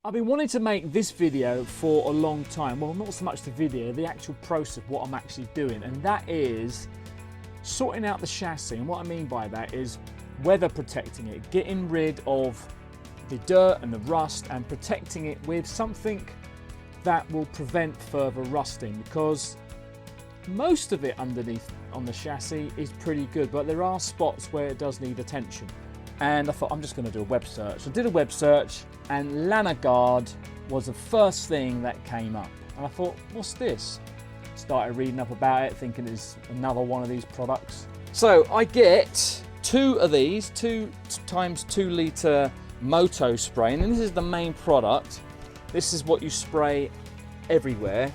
I've been wanting to make this video for a long time. Well, not so much the video, the actual process of what I'm actually doing, and that is sorting out the chassis. And what I mean by that is weather protecting it, getting rid of the dirt and the rust and protecting it with something that will prevent further rusting, because most of it underneath on the chassis is pretty good, but there are spots where it does need attention. And I thought, I'm just going to do a web search. I did a web search and Lanoguard was the first thing that came up. And I thought, what's this? Started reading up about it, thinking it's another one of these products. So I get two of these, 2 times 2 litre Moto spray. And this is the main product. This is what you spray everywhere.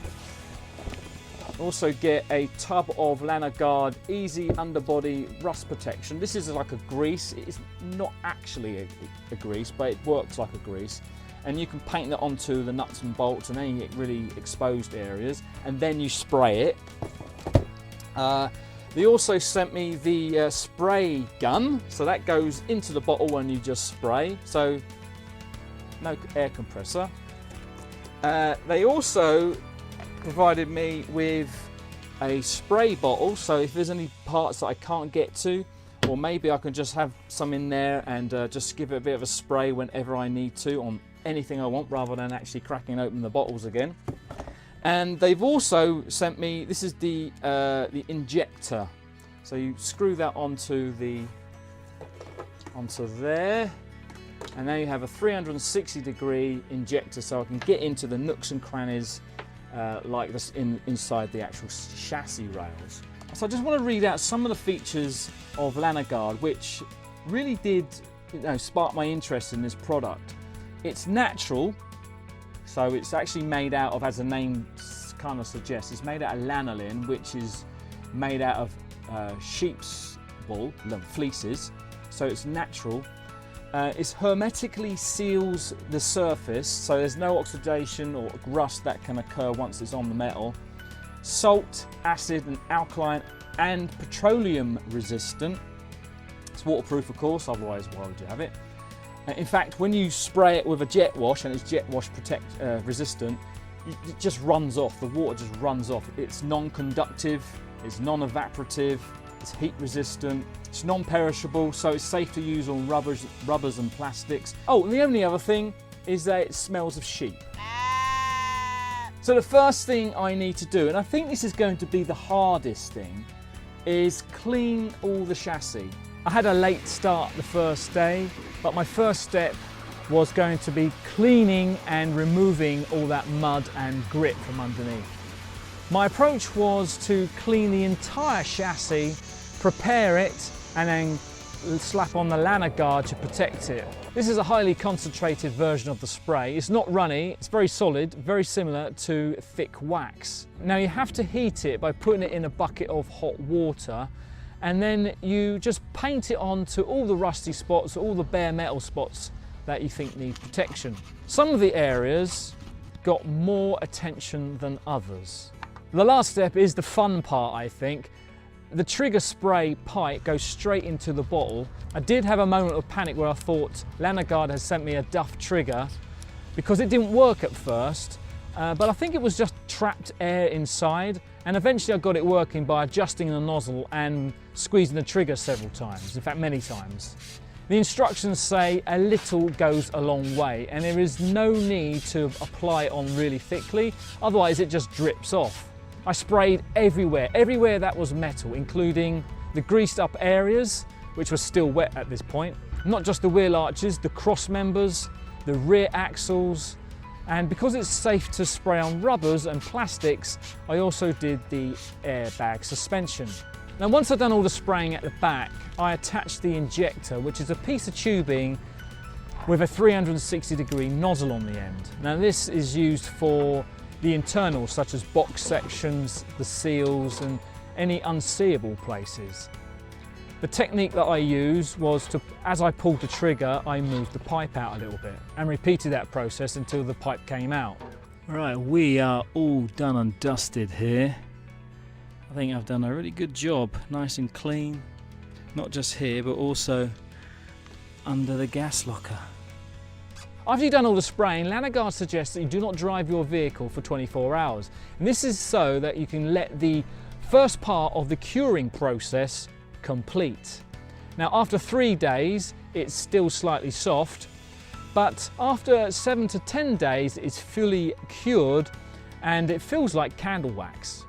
Also get a tub of Lanoguard Easy Underbody Rust Protection. This is like a grease. It's not actually a grease, but it works like a grease. And you can paint that onto the nuts and bolts and any really exposed areas, and then you spray it. They also sent me the spray gun, so that goes into the bottle when you just spray, so no air compressor. They also provided me with a spray bottle, so if there's any parts that I can't get to, or maybe I can just have some in there and just give it a bit of a spray whenever I need to on anything I want, rather than actually cracking open the bottles again. And they've also sent me, this is the Injector, so you screw that onto there, and now you have a 360-degree injector, so I can get into the nooks and crannies like this inside the actual chassis rails. So I just want to read out some of the features of Lanoguard, which really did, spark my interest in this product. It's natural, so it's actually made out of, as the name kind of suggests, it's made out of lanolin, which is made out of sheep's wool, fleeces, so it's natural. It hermetically seals the surface, so there's no oxidation or rust that can occur once it's on the metal. Salt, acid and alkaline and petroleum resistant. It's waterproof, of course, otherwise why would you have it? In fact, when you spray it with a jet wash, and it's jet wash resistant, it just runs off, the water just runs off. It's non-conductive, it's non-evaporative, it's heat resistant, it's non-perishable, so it's safe to use on rubbers and plastics. Oh, and the only other thing is that it smells of sheep. So the first thing I need to do, and I think this is going to be the hardest thing, is clean all the chassis. I had a late start the first day, but my first step was going to be cleaning and removing all that mud and grit from underneath. My approach was to clean the entire chassis, prepare it, and then slap on the Lanoguard to protect it. This is a highly concentrated version of the spray. It's not runny, it's very solid, very similar to thick wax. Now you have to heat it by putting it in a bucket of hot water, and then you just paint it on to all the rusty spots, all the bare metal spots that you think need protection. Some of the areas got more attention than others. The last step is the fun part, I think. The trigger spray pipe goes straight into the bottle. I did have a moment of panic where I thought Lanoguard has sent me a duff trigger, because it didn't work at first, but I think it was just trapped air inside, and eventually I got it working by adjusting the nozzle and squeezing the trigger several times, in fact many times. The instructions say a little goes a long way, and there is no need to apply it on really thickly, otherwise it just drips off. I sprayed everywhere that was metal, including the greased up areas, which were still wet at this point. Not just the wheel arches, the cross members, the rear axles, and because it's safe to spray on rubbers and plastics, I also did the airbag suspension. Now once I've done all the spraying at the back, I attached the injector, which is a piece of tubing with a 360-degree nozzle on the end. Now this is used for the internals, such as box sections, the seals and any unseeable places. The technique that I used was to, as I pulled the trigger, I moved the pipe out a little bit and repeated that process until the pipe came out. Right, we are all done and dusted here. I think I've done a really good job, nice and clean, not just here but also under the gas locker. After you've done all the spraying, Lanoguard suggests that you do not drive your vehicle for 24 hours. And this is so that you can let the first part of the curing process complete. Now after 3 days, it's still slightly soft, but after 7 to 10 days, it's fully cured and it feels like candle wax.